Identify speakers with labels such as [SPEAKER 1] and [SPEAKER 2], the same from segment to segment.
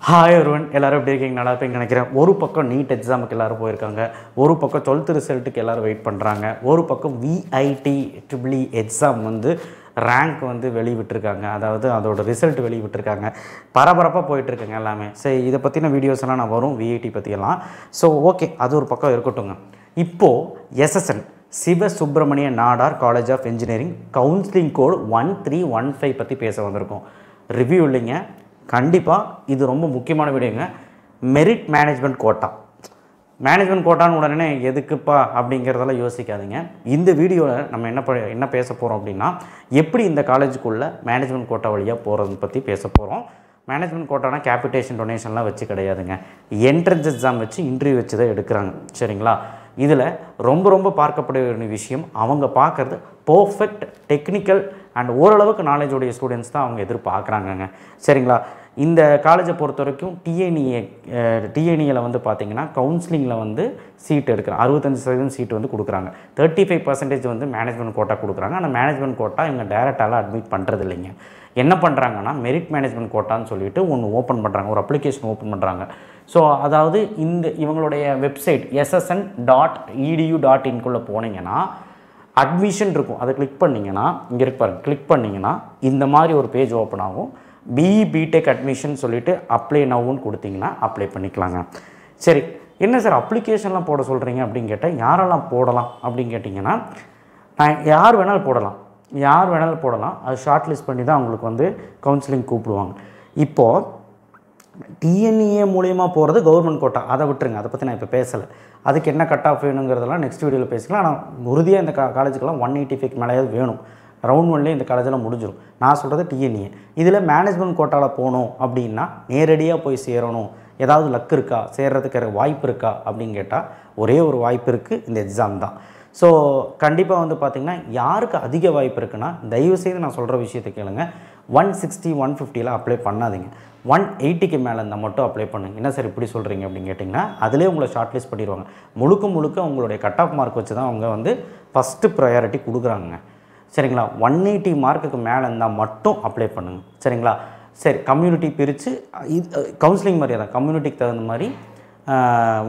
[SPEAKER 1] Hi ஒருவன் எல்லோரும் எப்படி இருக்கீங்க? நல்லா இருப்பீங்கன்னு நினைக்கிறேன். ஒரு பக்கம் நீட் எக்ஸாமுக்கு எல்லோரும் போயிருக்காங்க, ஒரு பக்கம் 12th ரிசல்ட்டுக்கு எல்லோரும் வெயிட் பண்ணுறாங்க, ஒரு பக்கம் VIT எக்ஸாம் வந்து ரேங்க் வந்து வெளிவிட்டிருக்காங்க, அதாவது அதோட ரிசல்ட் வெளிவிட்டிருக்காங்க. பரபரப்பாக போயிட்டுருக்குங்க எல்லாமே. சரி, இதை பற்றின வீடியோஸ் எல்லாம் நான் வரும் VIT பற்றியெல்லாம். ஸோ ஓகே, அது ஒரு பக்கம் இருக்கட்டுங்க. இப்போது SSN Siva Subramaniya Nadar college of engineering counselling code 1315 பற்றி பேச வந்திருக்கோம். ரிவ்யூ இல்லைங்க, கண்டிப்பாக இது ரொம்ப முக்கியமான வீடியோங்க. மெரிட் மேனேஜ்மெண்ட் கோட்டா, மேனேஜ்மெண்ட் கோட்டான்னு உடனே எதுக்குப்பா அப்படிங்கிறதெல்லாம் யோசிக்காதீங்க. இந்த வீடியோவில் நம்ம என்ன பேச போகிறோம் அப்படின்னா, எப்படி இந்த காலேஜுக்குள்ளே மேனேஜ்மெண்ட் கோட்டா வழியாக போகிறத பற்றி பேச போகிறோம். மேனேஜ்மெண்ட் கோட்டானா கேபிட்டேஷன் டொனேஷன்லாம் வச்சு கிடையாதுங்க, என்ட்ரன்ஸ் எக்ஸாம் வச்சு இன்டர்வியூ வச்சு தான் எடுக்கிறாங்க. சரிங்களா? இதில் ரொம்ப பார்க்கப்பட வேண்டிய விஷயம், அவங்க பார்க்குறது பர்ஃபெக்ட் டெக்னிக்கல் அண்ட் ஓரளவுக்கு நாலேஜோடைய ஸ்டூடெண்ட்ஸ் தான் அவங்க எதிர்பார்க்குறாங்கங்க. சரிங்களா? இந்த காலேஜை பொறுத்த வரைக்கும் டிஎன்இயில் வந்து பார்த்திங்கன்னா கவுன்சிலிங்கில் வந்து சீட் எடுக்கிறாங்க, 65% சீட் வந்து கொடுக்குறாங்க, 35% வந்து மேனேஜ்மெண்ட் கோட்டா கொடுக்குறாங்க. ஆனால் மேனேஜ்மெண்ட் கோட்டா இவங்க டைரெக்டாலாம் அட்மிட் பண்ணுறது இல்லைங்க. என்ன பண்ணுறாங்கன்னா மெரிட் மேனேஜ்மெண்ட் கோட்டான்னு சொல்லிட்டு ஒன்று ஓப்பன் பண்ணுறாங்க, ஒரு அப்ளிகேஷன் ஓப்பன் பண்ணுறாங்க. ஸோ அதாவது இவங்களுடைய வெப்சைட் ss.edu.in போனீங்கன்னா அட்மிஷன் இருக்கும், அதை கிளிக் பண்ணிங்கன்னா இங்கே இருப்பாரு, கிளிக் பண்ணிங்கன்னா இந்த மாதிரி ஒரு பேஜ் ஓப்பன் ஆகும். BTech அட்மிஷன் சொல்லிவிட்டு அப்ளை நவுன்னு கொடுத்தீங்கன்னா அப்ளை பண்ணிக்கலாங்க. சரி, என்ன சார் அப்ளிகேஷன்லாம் போட சொல்கிறீங்க அப்படின்னு கேட்டால், யாரெல்லாம் போடலாம் அப்படின்னு கேட்டிங்கன்னா, யார் வேணாலும் போடலாம். அது ஷார்ட் லிஸ்ட் பண்ணி தான் அவங்களுக்கு வந்து கவுன்சிலிங் கூப்பிடுவாங்க. இப்போது டிஎன்இஏ மூலியமாக போகிறது கவர்மெண்ட் கோட்டா, அதை விட்டுருங்க, அதை பற்றி நான் இப்போ பேசலை. அதுக்கு என்ன கட் ஆஃப் வேணுங்கிறதெல்லாம் நெக்ஸ்ட் வீடியோவில் பேசிக்கலாம். ஆனால் உறுதியாக இந்த காலேஜுக்கெல்லாம் 185 மேலேயாவது வேணும். ரவுண்ட் 1லேயே இந்த காலேஜெல்லாம் முடிஞ்சிடும். நான் சொல்கிறது டிஎன்இஏ. இதில் மேனேஜ்மெண்ட் கோட்டாவில் போகணும் அப்படின்னா நேரடியாக போய் சேரணும், ஏதாவது லக் இருக்கா, சேர்கிறதுக்கு வாய்ப்பு இருக்கா அப்படின்னு கேட்டால் ஒரே ஒரு வாய்ப்பு இருக்குது, இந்த எக்ஸாம் தான். ஸோ கண்டிப்பாக வந்து பார்த்திங்கன்னா யாருக்கு அதிக வாய்ப்பு இருக்குன்னா, தயவுசெய்து நான் சொல்கிற விஷயத்தை கேளுங்க. 160 150 அப்ளை பண்ணாதீங்க, 180க்கு மேலே இருந்தால் மட்டும் அப்ளை பண்ணுங்கள். என்ன சார் இப்படி சொல்கிறீங்க அப்படின்னு கேட்டிங்கன்னா, அதிலே உங்களை ஷார்ட் லிஸ்ட் பண்ணிடுவாங்க. முழுக்க உங்களுடைய கட் ஆஃப் மார்க் வச்சு தான் அவங்க வந்து ஃபஸ்ட்டு ப்ரையாரிட்டி கொடுக்குறாங்க. சரிங்களா? 180 மார்க்குக்கு மேலே இருந்தால் மட்டும் அப்ளை பண்ணுங்கள். சரிங்களா? சரி, கம்யூனிட்டி பிரித்து இது கவுன்சிலிங் மாதிரி தான், கம்யூனிட்டிக்கு தகுந்த மாதிரி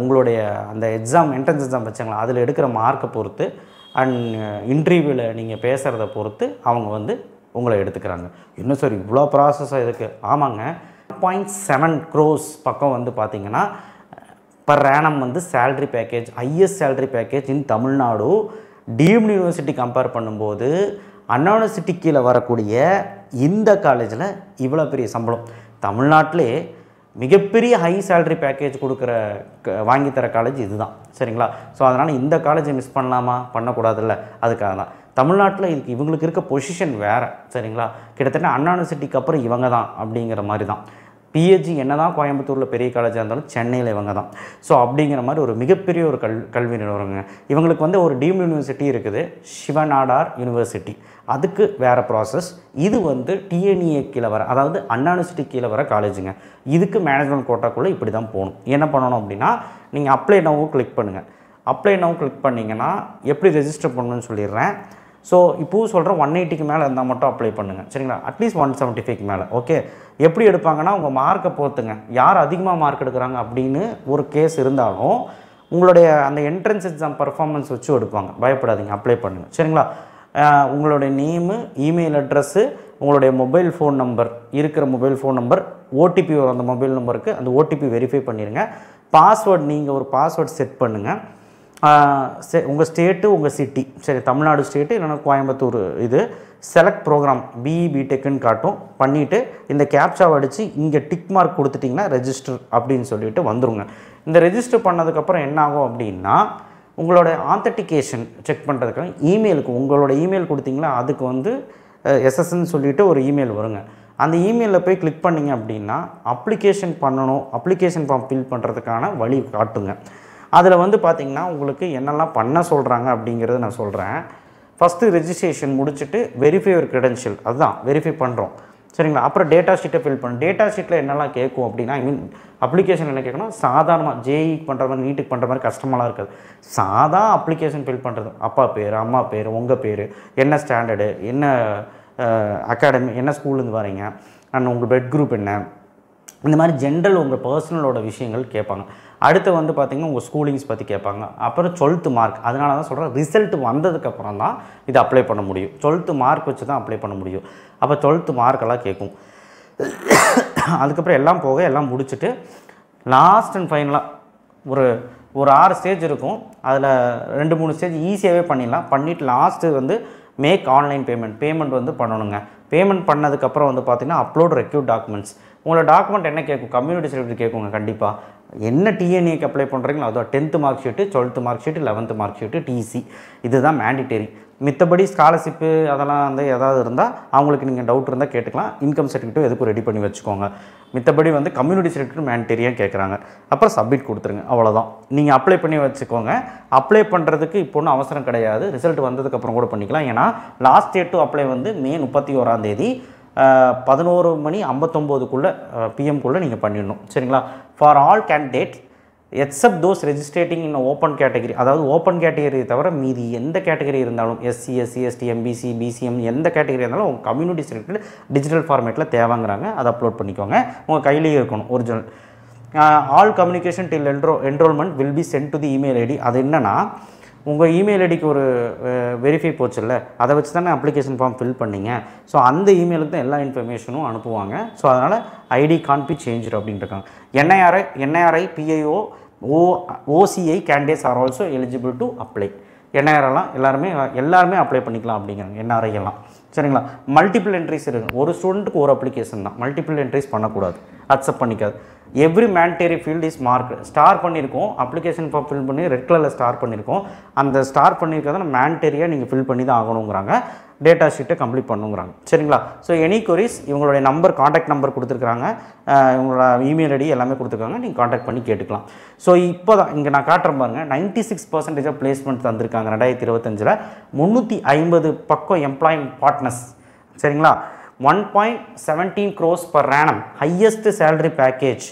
[SPEAKER 1] உங்களுடைய அந்த எக்ஸாம் என்ட்ரன்ஸ் எக்ஸாம் வச்சாங்களா, அதில் எடுக்கிற மார்க்கை பொறுத்து அண்ட் இன்டர்வியூவில் நீங்கள் பேசுகிறத பொறுத்து அவங்க வந்து உங்களை எடுத்துக்கிறாங்க. என்ன சார் இவ்வளோ ப்ராசஸாக இதுக்கு? ஆமாங்க, 1.7 crores பக்கம் வந்து பார்த்திங்கன்னா பர் ஆனம் வந்து salary package, highest salary package in Tamil Nadu. Deemed university compare பண்ணும்போது அண்ணா யூனிவர்சிட்டி கீழே வரக்கூடிய இந்த காலேஜில் இவ்வளோ பெரிய சம்பளம். தமிழ்நாட்டிலே மிகப்பெரிய ஹை சேல்ரி பேக்கேஜ் கொடுக்குற வாங்கித்தர காலேஜ் இதுதான். சரிங்களா? ஸோ அதனால் இந்த காலேஜை மிஸ் பண்ணலாமா? பண்ணக்கூடாதுல்ல, அதுக்காக தான். தமிழ்நாட்டில் இவங்களுக்கு இருக்க பொசிஷன் வேறு. சரிங்களா? கிட்டத்தட்ட அண்ணா யூனிவர்சிட்டிக்கு அப்புறம் இவங்க தான் அப்படிங்கிற மாதிரி தான். PHG என்ன தான் கோயம்புத்தூரில் பெரிய காலேஜாக இருந்தாலும் சென்னையில் இவங்க தான். ஸோ அப்படிங்கிற மாதிரி ஒரு மிகப்பெரிய ஒரு கல்வி நிறுவனங்க. இவங்களுக்கு வந்து ஒரு டீம்டு யூனிவர்சிட்டி இருக்குது, சிவநாடார் யூனிவர்சிட்டி, அதுக்கு வேறு ப்ராசஸ். இது வந்து டிஎன்இஏ கீழே வர, அதாவது அண்ணா யூனிவர்சிட்டி கீழே வர காலேஜுங்க. இதுக்கு மேனேஜ்மெண்ட் கோட்டாக்குள்ளே இப்படி தான் போகணும். என்ன பண்ணணும் அப்படின்னா, நீங்கள் அப்ளை நவ் கிளிக் பண்ணுங்கள். அப்ளை நவ் கிளிக் பண்ணிங்கன்னா எப்படி ரெஜிஸ்டர் பண்ணணும்னு சொல்லிடுறேன். ஸோ இப்போது சொல்கிறேன், 180க்கு மேலே இருந்தால் மட்டும் அப்ளை பண்ணுங்கள். சரிங்களா? அட்லீஸ்ட் 175க்கு மேலே. ஓகே, எப்படி எடுப்பாங்கன்னா உங்கள் மார்க்கை பொறுத்துங்க. யார் அதிகமாக மார்க் எடுக்கிறாங்க அப்படின்னு ஒரு கேஸ் இருந்தாலும் உங்களுடைய அந்த என்ட்ரன்ஸ் எக்ஸாம் பர்ஃபார்மன்ஸ் வச்சு எடுப்பாங்க. பயப்படாதீங்க, அப்ளை பண்ணுங்கள். சரிங்களா? உங்களுடைய நேமு, இமெயில் அட்ரஸ்ஸு, உங்களுடைய மொபைல் ஃபோன் நம்பர், இருக்கிற மொபைல் ஃபோன் நம்பர், OTP வரும் அந்த மொபைல் நம்பருக்கு, அந்த OTP வெரிஃபை பண்ணிடுங்க. பாஸ்வேர்டு நீங்கள் ஒரு பாஸ்வேர்டு செட் பண்ணுங்கள். உங்கள் ஸ்டேட்டு, உங்கள் சிட்டி, சரி தமிழ்நாடு ஸ்டேட்டு இல்லைன்னா கோயம்புத்தூர், இது செலக்ட் ப்ரோக்ராம் BTechன்னு காட்டும். பண்ணிவிட்டு இந்த கேப்சாவை அடித்து இங்கே டிக் மார்க் கொடுத்துட்டிங்கன்னா ரெஜிஸ்டர் அப்படின்னு சொல்லிட்டு வந்துடுங்க. இந்த ரெஜிஸ்டர் பண்ணதுக்கப்புறம் என்ன ஆகும் அப்படின்னா, உங்களோட ஆத்தென்டிகேஷன் செக் பண்ணுறதுக்காக இமெயிலுக்கு உங்களோட இமெயில் கொடுத்தீங்களா, அதுக்கு வந்து SSN சொல்லிவிட்டு ஒரு இமெயில் வருங்க. அந்த இமெயிலில் போய் கிளிக் பண்ணிங்க அப்படின்னா அப்ளிகேஷன் பண்ணணும், அப்ளிகேஷன் ஃபார்ம் ஃபில் பண்ணுறதுக்கான வழி காட்டுங்க. அதில் வந்து பார்த்திங்கன்னா உங்களுக்கு என்னெல்லாம் பண்ண சொல்கிறாங்க அப்படிங்கிறது நான் சொல்கிறேன். ஃபஸ்ட்டு ரெஜிஸ்ட்ரேஷன் முடிச்சுட்டு வெரிஃபை ஒரு க்ரெடென்ஷியல், அதுதான் வெரிஃபை பண்ணுறோம். சரிங்களா? அப்புறம் டேட்டா ஷீட்டை ஃபில் பண்ணணும். டேட்டா ஷீட்டில் என்னெல்லாம் கேட்கும் அப்படின்னா, அப்ளிகேஷன் என்ன கேட்கணும், சாதாரணமாக JEEக்கு பண்ணுற மாதிரி நீட்டுக்கு பண்ணுற மாதிரி கஷ்டமெல்லாம் இருக்காது. சாதா அப்ளிகேஷன் ஃபில் பண்ணுறது, அப்பா பேர், அம்மா பேர், உங்கள் பேர், என்ன ஸ்டாண்டர்டு, என்ன அகாடமி, என்ன ஸ்கூல்லேருந்து வரீங்க, அண்ட் உங்கள் பெட் குரூப் என்ன, இந்த மாதிரி ஜென்ரல் உங்கள் பர்சனலோட விஷயங்கள் கேட்பாங்க. அடுத்து வந்து பார்த்திங்கன்னா உங்கள் ஸ்கூலிங்ஸ் பற்றி கேட்பாங்க. அப்புறம் 12th மார்க். அதனால தான் சொல்கிறேன், ரிசல்ட் வந்ததுக்கப்புறம் தான் இது அப்ளை பண்ண முடியும். 12th மார்க் வச்சு தான் அப்ளை பண்ண முடியும். அப்போ 12th மார்க்கெல்லாம் கேட்கும். அதுக்கப்புறம் எல்லாம் போக எல்லாம் முடிச்சுட்டு லாஸ்ட் அண்ட் ஃபைனலாக ஒரு 6 ஸ்டேஜ் இருக்கும். அதில் 2-3 ஸ்டேஜ் ஈஸியாகவே பண்ணிடலாம். பண்ணிவிட்டு லாஸ்ட்டு வந்து மேக் ஆன்லைன் பேமெண்ட் வந்து பண்ணணுங்க. பேமெண்ட் பண்ணதுக்கப்புறம் வந்து பார்த்திங்கன்னா அப்லோட் ரெக்யூட் டாக்குமெண்ட்ஸ். உங்களோட டாக்குமெண்ட் என்ன கேட்கும்? கம்யூனிட்டி சர்டிஃபிகேட் கேட்குங்க கண்டிப்பாக. என்ன டிஎன்ஏக்கு அப்ளை பண்ணுறீங்களோ அதுவும் 10th mark sheet, 12th mark sheet, 11th mark sheet, TC, இதுதான் மேண்டிட்டரி. மித்தபடி ஸ்காலர்ஷிப்பு அதெல்லாம் வந்து எதாவது இருந்தால் அவங்களுக்கு நீங்கள் டவுட் இருந்தால் கேட்டுக்கலாம். இன்கம் சர்டிஃபிகேட்டும் எதுக்கும் ரெடி பண்ணி வச்சுக்கோங்க. மித்தபடி வந்து கம்யூனிட்டி சர்டிஃபிகேட் மேண்டிட்டரியாக கேட்குறாங்க. அப்புறம் சப்மிட் கொடுத்துருங்க, அவ்வளோதான். நீங்கள் அப்ளை பண்ணி வச்சுக்கோங்க. அப்ளை பண்ணுறதுக்கு இப்போ ஒன்றும் அவசரம் கிடையாது. ரிசல்ட் வந்ததுக்கப்புறம் கூட பண்ணிக்கலாம். ஏன்னா லாஸ்ட் டேட் டு அப்ளை வந்து மே 31 11:59 PM நீங்கள் பண்ணிடணும். சரிங்களா? For all candidate except those registering in open category, அதாவது ஓப்பன் கேட்டகரி தவிர மீதி எந்த கேட்டகரி இருந்தாலும் SC, SC, ST, MBC, BCM எந்த கேட்டகரி இருந்தாலும் உங்கள் கம்யூனிட்டி சர்டிஃபிகேட் டிஜிட்டல் ஃபார்மேட்டில் தேவைங்கிறாங்க. அதை அப்லோட் பண்ணிக்கோங்க. உங்கள் கையிலேயே இருக்கணும் original. All communication till enrolment will be sent to the email ID. அது என்னென்னா, உங்கள் இமெயில் ஐடிக்கு ஒரு வெரிஃபை போச்சுல்ல, அதை வச்சு தானே அப்ளிகேஷன் ஃபார்ம் ஃபில் பண்ணிங்க. ஸோ அந்த இமெயிலுக்கு தான் எல்லா இன்ஃபர்மேஷனும் அனுப்புவாங்க. ஸோ அதனால் ஐடி கான் பி சேஞ்ச் அப்படின்ட்டுருக்காங்க. NRI, PIO, OCI candidates are also eligible to apply. என்ஐஆர்லாம் எல்லாருமே அப்ளை பண்ணிக்கலாம் அப்படிங்கிறாங்க. என்ஆர்ஐ எல்லாம். சரிங்களா? மல்டிபிள் என்ட்ரிஸ் இருக்குது. ஒரு ஸ்டூடெண்ட்டுக்கு ஒரு அப்ளிகேஷன் தான். மல்டிபிள் என்ட்ரிஸ் பண்ணக்கூடாது, அக்செப்ட் பண்ணிக்காது. Every mandatory field is mark. Star பண்ணியிருக்கோம், அப்ளிகேஷன் ஃபார்ம் ஃபில் பண்ணி ரெட் கலரில் ஸ்டார் பண்ணியிருக்கோம். அந்த ஸ்டார் பண்ணியிருக்கிறத மேண்டேரியாக நீங்கள் ஃபில் பண்ணி தான் ஆகணுங்கிறாங்க. டேட்டா ஷீட்டை கம்ப்ளீட் பண்ணுங்கிறாங்க. சரிங்களா? ஸோ எனி கொரிஸ் இவங்களுடைய காண்டாக்ட் நம்பர் கொடுத்துருக்காங்க. இவங்களோட இமெயில் ஐடி எல்லாமே கொடுத்துருக்காங்க. நீங்கள் காண்டாக்ட் பண்ணி கேட்டுக்கலாம். ஸோ இப்போ தான் இங்கே நான் காட்டுறேன் பாருங்கள், 96% ஆஃப் பிளேஸ்மெண்ட் தந்திருக்காங்க 2025. 350 பக்கம் எம்ப்ளாய்மெண்ட் பார்ட்னர்ஸ். சரிங்களா? 1.17 crores per annum highest salary package.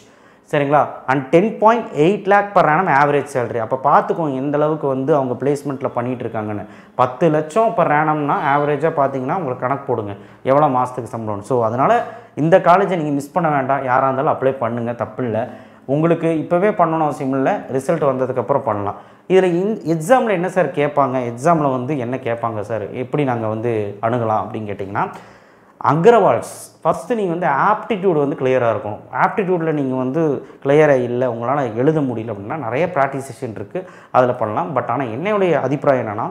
[SPEAKER 1] சரிங்களா? And 10.8 lakh per annum average salary. அப்போ பார்த்துக்கோங்க எந்த அளவுக்கு வந்து அவங்க பிளேஸ்மெண்ட்டில் பண்ணிகிட்டு இருக்காங்கன்னு. 10 லட்சம் per annumனா ஆவரேஜாக பார்த்தீங்கன்னா உங்களுக்கு கணக்கு போடுங்க எவ்வளோ மாதத்துக்கு சம்பளம். ஸோ அதனால் இந்த காலேஜை நீங்கள் மிஸ் பண்ண வேண்டாம். யாராக இருந்தாலும் அப்ளை பண்ணுங்கள், தப்பு இல்லை. உங்களுக்கு இப்போவே பண்ணணும் அவசியம் இல்லை, ரிசல்ட் வந்ததுக்கப்புறம் பண்ணலாம். இதில் எக்ஸாமில் என்ன சார் கேட்பாங்க, எக்ஸாமில் வந்து என்ன கேட்பாங்க சார், எப்படி நாங்கள் வந்து அணுகலாம் அப்படின்னு கேட்டிங்கன்னா, அக்ரவால்ஸ் ஃபஸ்ட்டு நீங்கள் வந்து ஆப்டிடியூடு வந்து கிளியராக இருக்கும். ஆப்டிடியூடில் நீங்கள் வந்து கிளியராக இல்லை, உங்களால் எழுத முடியல அப்படின்னா நிறைய ப்ராக்டிஸ் செஷன் இருக்குது, அதில் பண்ணலாம். பட் ஆனால் என்னுடைய அபிப்பிராயம் என்னென்னா,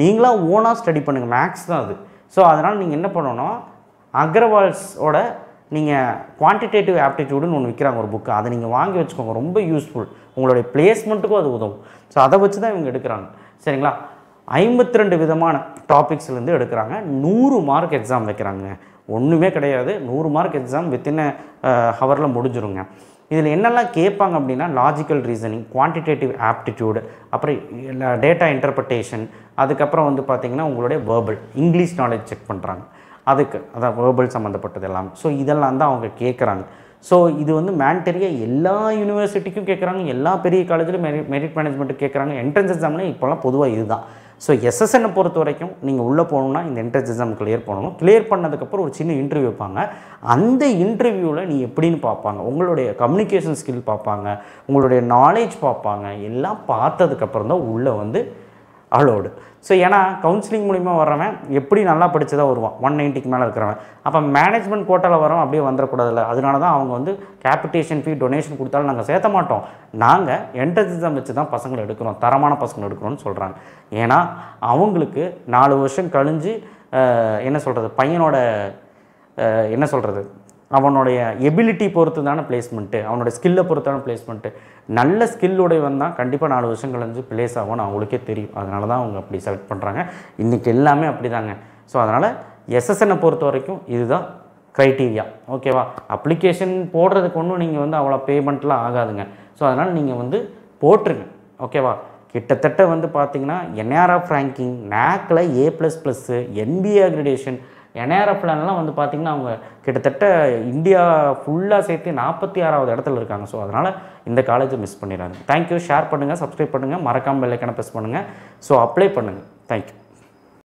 [SPEAKER 1] நீங்களாக ஓனாக ஸ்டடி பண்ணுங்கள். மேக்ஸ் தான் அது. ஸோ அதனால் நீங்கள் என்ன பண்ணணும்னா, அக்ரவால்ஸோட நீங்கள் குவான்டிடேட்டிவ் ஆப்டிடியூடுன்னு ஒன்று விற்கிறாங்க ஒரு புக்கு, அதை நீங்கள் வாங்கி வச்சுக்கோங்க. ரொம்ப யூஸ்ஃபுல், உங்களுடைய பிளேஸ்மெண்ட்டுக்கும் அது உதவும். ஸோ அதை வச்சு தான் இவங்க எடுக்கிறாங்க. சரிங்களா? 52 விதமான டாபிக்ஸ்லேருந்து எடுக்கிறாங்க. 100 மார்க் எக்ஸாம் வைக்கிறாங்க. ஒன்றுமே கிடையாது, 100 மார்க் எக்ஸாம் வித்தின் ஹவரில் முடிஞ்சிருங்க. இதில் என்னெல்லாம் கேட்பாங்க அப்படின்னா, லாஜிக்கல் ரீசனிங், குவான்டிடேட்டிவ் ஆப்டிடியூடு, அப்புறம் டேட்டா இன்டர்பிரிட்டேஷன், அதுக்கப்புறம் வந்து பார்த்திங்கன்னா உங்களுடைய வேர்பல், இங்கிலீஷ் நாலேஜ் செக் பண்ணுறாங்க. அதான் வேர்பல் சம்மந்தப்பட்டது எல்லாம். ஸோ இதெல்லாம் தான் அவங்க கேட்குறாங்க. ஸோ இது வந்து மேண்டரியாக எல்லா யூனிவர்சிட்டிக்கும் கேட்குறாங்க, எல்லா பெரிய காலேஜிலும் மெரிட் மேனேஜ்மெண்ட்டு கேட்குறாங்க. என்ட்ரன்ஸ் எக்ஸாம்லேயும் இப்போலாம் பொதுவாக இதுதான். ஸோ எஸ்எஸ்என்னை பொறுத்த வரைக்கும் நீங்கள் உள்ளே போகணுன்னா இந்த என்ட்ரன்ஸ் எக்ஸாம் கிளியர் பண்ணணும். கிளியர் பண்ணதுக்கப்புறம் ஒரு சின்ன இன்டர்வியூ வைப்பாங்க. அந்த இன்டர்வியூவில் நீ எப்படின்னு பார்ப்பாங்க, உங்களுடைய கம்யூனிகேஷன் ஸ்கில் பார்ப்பாங்க, உங்களுடைய நாலேஜ் பார்ப்பாங்க. எல்லாம் பார்த்ததுக்கப்புறம் தான் உள்ளே வந்து அலோடு. ஸோ ஏன்னா கவுன்சிலிங் மூலிமா வர்றவன் எப்படி நல்லா படித்ததாக வருவான், 190க்கு மேலே இருக்கிறவன். அப்போ மேனேஜ்மெண்ட் கோட்டாவில் வரவன் அப்படியே வந்துடக்கூடாதுல்ல. அதனால தான் அவங்க வந்து கேபிட்டேஷன் ஃபீ டொனேஷன் கொடுத்தாலும் நாங்கள் சேர்த்த மாட்டோம், நாங்கள் என்ட்ரன்ஸ் எக்ஸாம் வச்சு தான் பசங்களை எடுக்கிறோம், தரமான பசங்களை எடுக்கிறோன்னு சொல்கிறாங்க. ஏன்னா அவங்களுக்கு 4 வருஷம் கழிஞ்சு என்ன சொல்கிறது, பையனோட என்ன சொல்கிறது, அவனுடைய எபிலிட்டி பொறுத்து தானே பிளேஸ்மெண்ட்டு, அவனோட ஸ்கில்லை பொறுத்து தானே பிளேஸ்மெண்ட்டு. நல்ல ஸ்கில்லுடையவன் தான் கண்டிப்பாக 4 வருஷம் கழிஞ்சு பிளேஸ் ஆகும்னு அவங்களுக்கே தெரியும். அதனால தான் அவங்க அப்படி செலக்ட் பண்ணுறாங்க. இன்றைக்கி எல்லாமே அப்படி தாங்க. ஸோ அதனால் எஸ்எஸ்என்னை பொறுத்த வரைக்கும் இதுதான் க்ரைட்டீரியா. ஓகேவா? அப்ளிகேஷன் போடுறதுக்கு ஒன்றும் நீங்கள் வந்து அவ்வளோ பேமெண்ட்லாம் ஆகாதுங்க. ஸோ அதனால் நீங்கள் வந்து போட்டுருங்க. ஓகேவா? கிட்டத்தட்ட வந்து பார்த்திங்கன்னா என்ஆர்எஃப் ரேங்கிங், நேக்கில் A++, NBA அக்ரிடேஷன், என்ஆர்எஃப்லாம் வந்து பார்த்திங்கன்னா அவங்க கிட்டத்தட்ட இந்தியா ஃபுல்லாக சேர்த்து 46வது இடத்துல இருக்காங்க. ஸோ அதனால் இந்த காலேஜை மிஸ் பண்ணிடுறாங்க. தேங்க்யூ. ஷேர் பண்ணுங்கள், சப்ஸ்கிரைப் பண்ணுங்கள், மறக்காமல் பெல் ஐக்கானை ப்ரெஸ் பண்ணுங்கள். ஸோ அப்ளை பண்ணுங்கள். தேங்க்யூ.